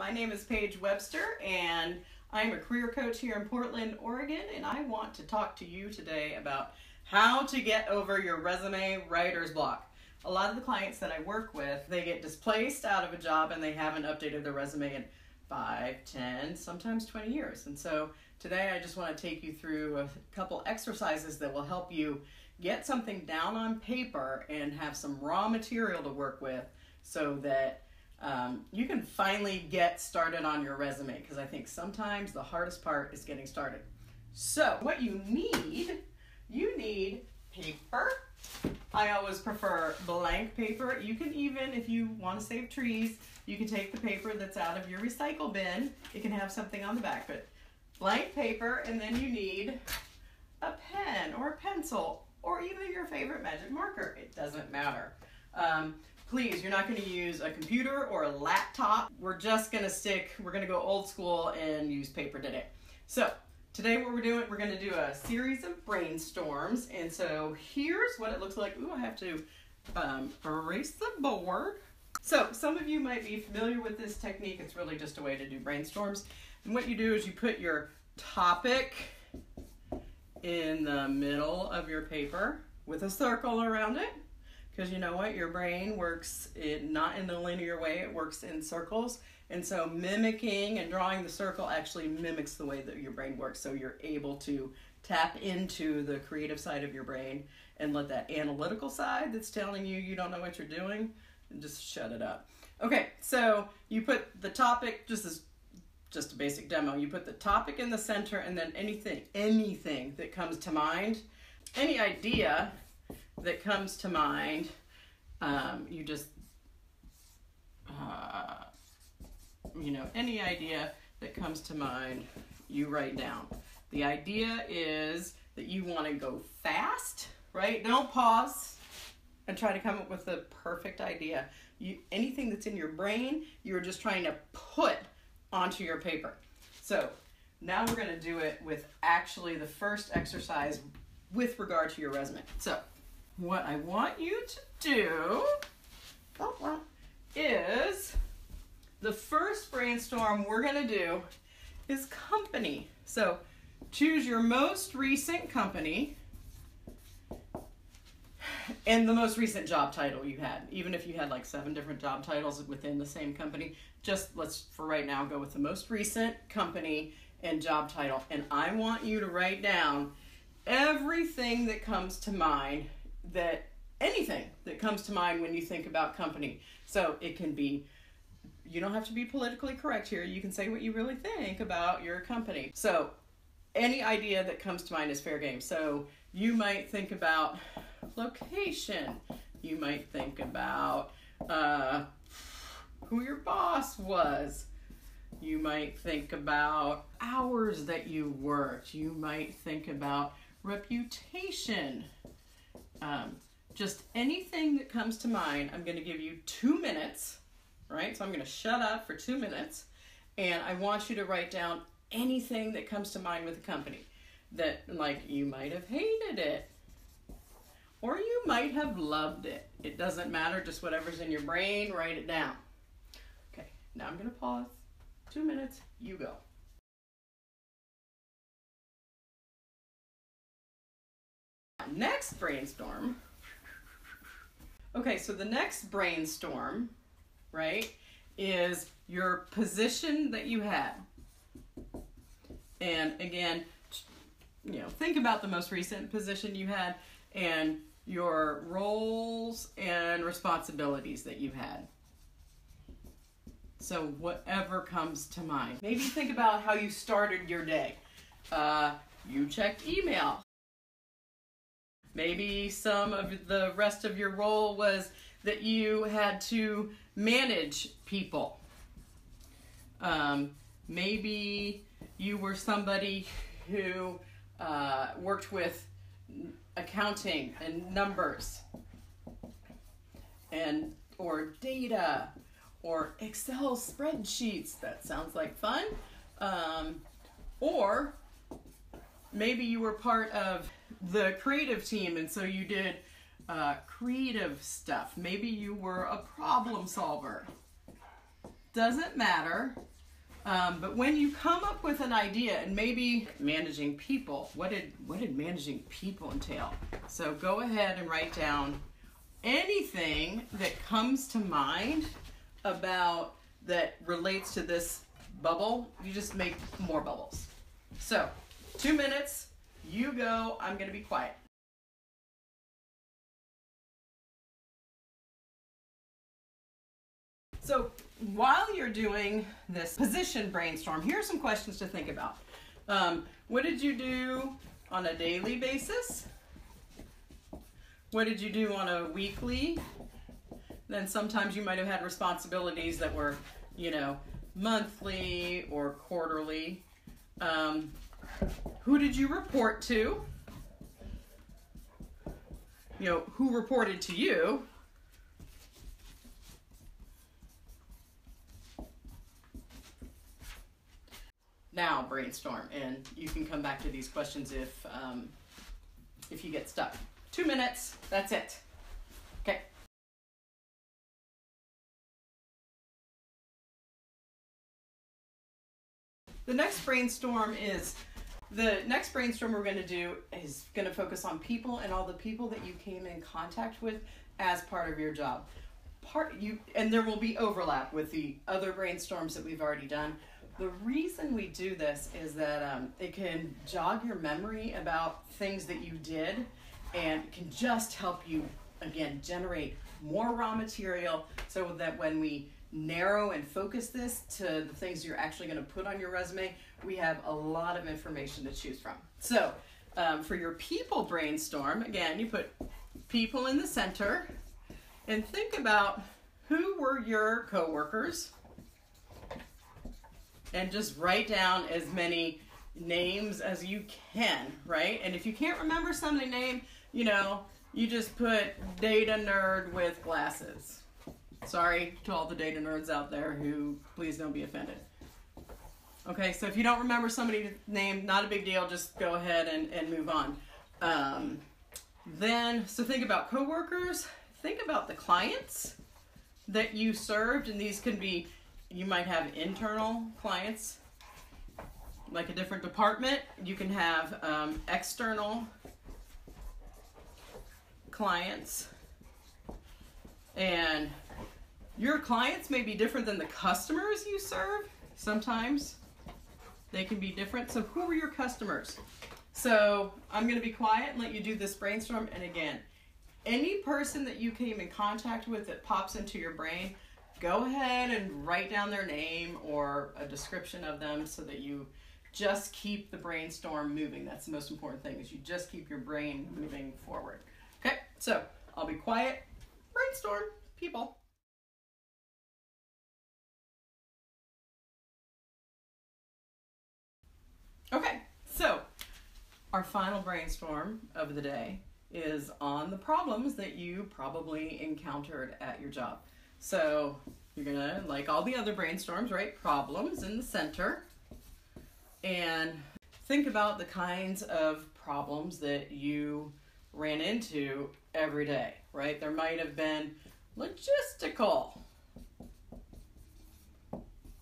my name is Paige Webster and I'm a career coach here in Portland, Oregon, and I want to talk to you today about how to get over your resume writer's block. A lot of the clients that I work with, they get displaced out of a job and they haven't updated their resume in 5, 10, sometimes 20 years. And so today I just want to take you through a couple exercises that will help you get something down on paper and have some raw material to work with so that you can finally get started on your resume, because I think sometimes the hardest part is getting started. So what you need paper. I always prefer blank paper. You can even, if you want to save trees, you can take the paper that's out of your recycle bin. It can have something on the back, but blank paper, and then you need a pen or a pencil or even your favorite magic marker. It doesn't matter. Please, you're not going to use a computer or a laptop. We're going to go old school and use paper today. So today what we're going to do a series of brainstorms. And so here's what it looks like. Ooh, I have to erase the board. So some of you might be familiar with this technique. It's really just a way to do brainstorms. And what you do is you put your topic in the middle of your paper with a circle around it. Because you know what, your brain works not in a linear way, it works in circles. And so mimicking and drawing the circle actually mimics the way that your brain works. So you're able to tap into the creative side of your brain and let that analytical side that's telling you you don't know what you're doing, just shut it up. Okay, so you put the topic, just a basic demo, you put the topic in the center, and then anything that comes to mind, any idea that comes to mind, you just, any idea that comes to mind, you write down. The idea is that you want to go fast, right? Don't pause and try to come up with the perfect idea. Anything that's in your brain, you're just trying to put onto your paper. So now we're going to do it with actually the first exercise with regard to your resume. So what I want you to do is, the first brainstorm we're going to do is company. So choose your most recent company and the most recent job title you had. Even if you had like 7 different job titles within the same company, just let's for right now go with the most recent company and job title. And I want you to write down everything that comes to mind, anything that comes to mind when you think about company. So it can be, you don't have to be politically correct here. You can say what you really think about your company. So any idea that comes to mind is fair game. So you might think about location. You might think about who your boss was. You might think about hours that you worked. You might think about reputation. Just anything that comes to mind. I'm going to give you 2 minutes, right? So I'm going to shut up for 2 minutes, and I want you to write down anything that comes to mind with the company. That, like, you might have hated it, or you might have loved it. It doesn't matter, just whatever's in your brain, write it down. Okay, now I'm going to pause. 2 minutes, you go. Next brainstorm. Okay, so the next brainstorm, right, is your position that you had. And again, think about the most recent position you had and your roles and responsibilities that you had. So whatever comes to mind. Maybe think about how you started your day. You checked email. Maybe some of the rest of your role was that you had to manage people. Maybe you were somebody who worked with accounting and numbers or data or Excel spreadsheets. That sounds like fun. Or maybe you were part of the creative team, and so you did creative stuff. Maybe you were a problem solver. Doesn't matter. But when you come up with an idea, and maybe managing people, what did managing people entail? So go ahead and write down anything that comes to mind about that relates to this bubble. You just make more bubbles. So 2 minutes, you go, I'm going to be quiet. So while you're doing this position brainstorm, here are some questions to think about. What did you do on a daily basis? What did you do on a weekly? Then sometimes you might have had responsibilities that were, monthly or quarterly. Who did you report to? Who reported to you? Now brainstorm, and you can come back to these questions if you get stuck. 2 minutes, that's it. Okay. The next brainstorm we're going to do is going to focus on people and all the people that you came in contact with as part of your job. And there will be overlap with the other brainstorms that we've already done. The reason we do this is that it can jog your memory about things that you did, and can just help you, again, generate more raw material so that when we narrow and focus this to the things you're actually going to put on your resume, we have a lot of information to choose from. So for your people brainstorm, again, you put people in the center and think about who were your coworkers, and just write down as many names as you can, right? And if you can't remember somebody's name, you just put data nerd with glasses. Sorry to all the data nerds out there who, please don't be offended. Okay, so if you don't remember somebody's name, not a big deal, just go ahead and move on. So think about coworkers, think about the clients that you served, and these can be, you might have internal clients, like a different department. You can have external clients, and your clients may be different than the customers you serve. Sometimes they can be different. So who are your customers? So I'm going to be quiet and let you do this brainstorm. And again, any person that you came in contact with that pops into your brain, go ahead and write down their name or a description of them so that you just keep the brainstorm moving. That's the most important thing, is you just keep your brain moving forward. Okay, so I'll be quiet. Brainstorm, people. Okay, so our final brainstorm of the day is on the problems that you probably encountered at your job. So you're gonna, like all the other brainstorms, write problems in the center and think about the kinds of problems that you ran into every day, right? There might have been logistical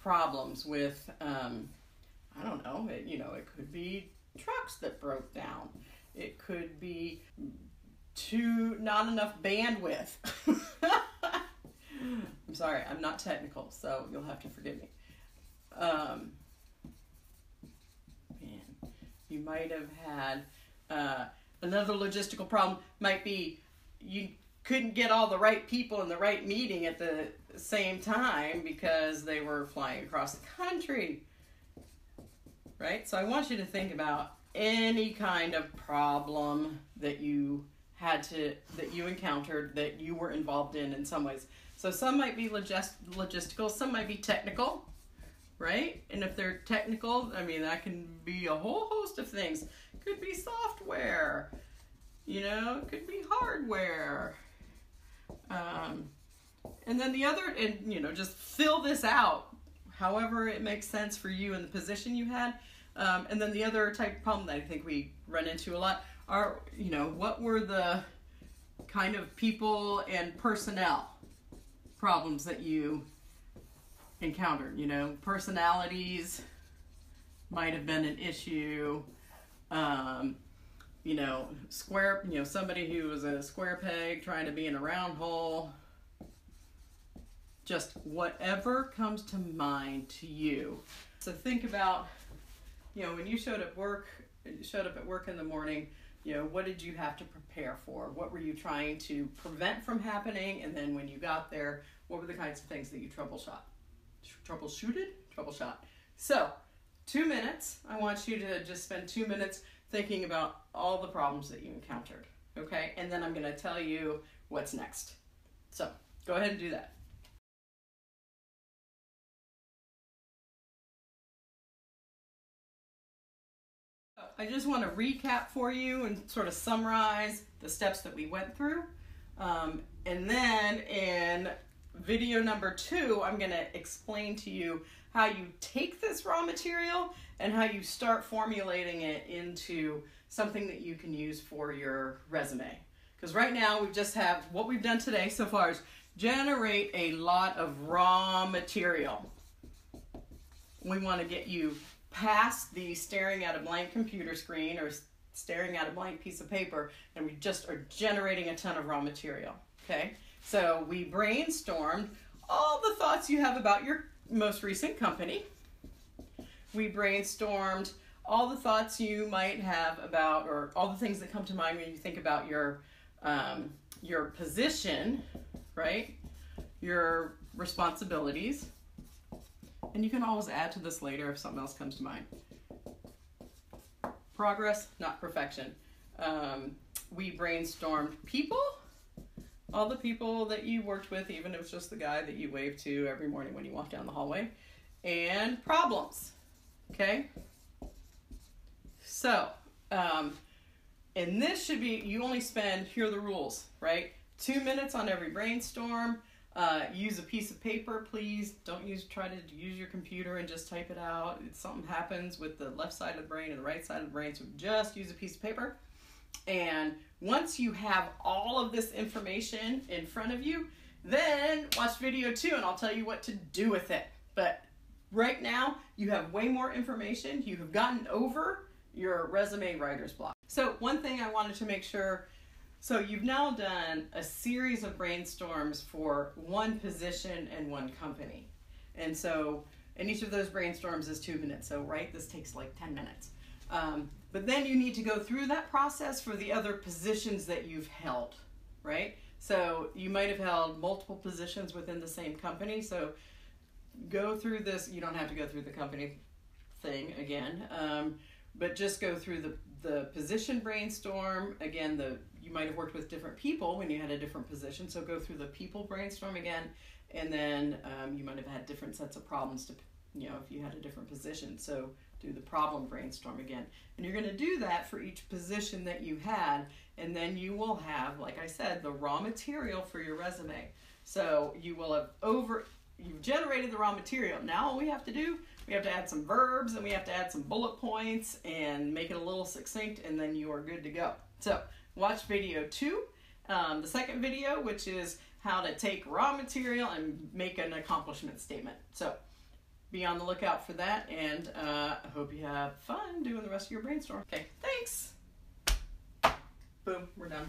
problems with, I don't know, it could be trucks that broke down. It could be not enough bandwidth. I'm sorry, I'm not technical, so you'll have to forgive me. You might have had another logistical problem. Might be you couldn't get all the right people in the right meeting at the same time because they were flying across the country, right? So I want you to think about any kind of problem that you encountered, that you were involved in some ways. So some might be logistical, some might be technical, right? And if they're technical, I mean, that can be a whole host of things. It could be software, it could be hardware. And then the other, just fill this out however it makes sense for you in the position you had. And then the other type of problem that I think we run into a lot are, what were the kind of people and personnel problems that you encountered. You know, personalities might have been an issue. You know, somebody who was a square peg trying to be in a round hole. Just whatever comes to mind to you. So think about, you know, when you showed up at work in the morning, you know, what did you have to prepare for? What were you trying to prevent from happening? And then when you got there, what were the kinds of things that you troubleshot? So 2 minutes, I want you to just spend 2 minutes thinking about all the problems that you encountered, okay? And then I'm gonna tell you what's next. So go ahead and do that. I just want to recap for you and sort of summarize the steps that we went through. And then in video number 2, I'm going to explain to you how you take this raw material and how you start formulating it into something that you can use for your resume. Because right now we just have, what we've done today so far is generate a lot of raw material. We want to get you past the staring at a blank computer screen or staring at a blank piece of paper, and we just are generating a ton of raw material, okay? So we brainstormed all the thoughts you have about your most recent company. We brainstormed all the thoughts you might have about, or all the things that come to mind when you think about your position, right? Your responsibilities. And you can always add to this later if something else comes to mind. Progress, not perfection. We brainstormed people, all the people that you worked with, even if it's just the guy that you wave to every morning when you walk down the hallway, and problems, okay? So, and this should be, you only spend, here are the rules, right? 2 minutes on every brainstorm. Use a piece of paper, please. Don't try to use your computer and just type it out. If something happens with the left side of the brain and the right side of the brain, so just use a piece of paper. And once you have all of this information in front of you, then watch video 2 and I'll tell you what to do with it. But right now, you have way more information. You have gotten over your resume writer's block. So one thing I wanted to make sure, so you've now done a series of brainstorms for one position and one company. And so, and each of those brainstorms is 2 minutes. So, right, this takes like 10 minutes. But then you need to go through that process for the other positions that you've held, right? So you might have held multiple positions within the same company. So go through this. You don't have to go through the company thing again, but just go through the position brainstorm. Again, you might have worked with different people when you had a different position, so go through the people brainstorm again, and then you might have had different sets of problems to, you know, if you had a different position, so do the problem brainstorm again. And you're going to do that for each position that you had, and then you will have, like I said, the raw material for your resume. So you will have you've generated the raw material. Now all we have to do, we have to add some verbs and we have to add some bullet points and make it a little succinct, and then you are good to go. So watch video 2, the second video, which is how to take raw material and make an accomplishment statement. So be on the lookout for that, and I hope you have fun doing the rest of your brainstorm. Okay, thanks. Boom, we're done.